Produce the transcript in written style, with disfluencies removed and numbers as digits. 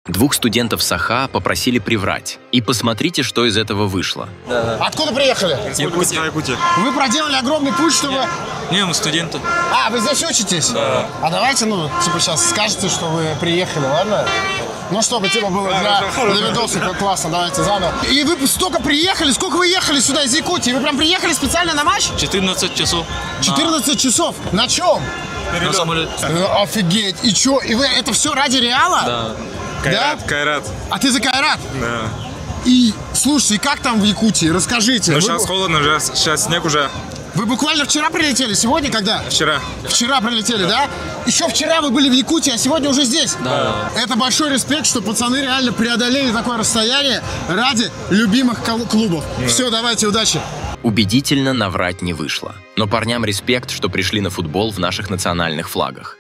Двух студентов Саха попросили приврать. И посмотрите, что из этого вышло. Откуда приехали? Саха-Якутия. Вы проделали огромный путь, чтобы... Не, мы студенты. А, вы здесь учитесь? Да. А давайте, сейчас скажете, что вы приехали, ладно? Ну, чтобы типа было для видоса, как классно, давайте заново. И вы столько приехали, сколько вы ехали сюда из Якутии? Вы прям приехали специально на матч? 14 часов. 14 часов? На чем? На самолете. Офигеть. И чё? И вы это все ради Реала? Да. Кайрат. А ты за Кайрат? Да. И, слушайте, как там в Якутии? Расскажите. Ну, сейчас холодно, сейчас снег уже. Вы буквально вчера прилетели? Сегодня когда? Вчера. Вчера прилетели, да? Еще вчера вы были в Якутии, а сегодня уже здесь? Да. Это большой респект, что пацаны реально преодолели такое расстояние ради любимых клубов. Все, давайте, удачи. Убедительно наврать не вышло. Но парням респект, что пришли на футбол в наших национальных флагах.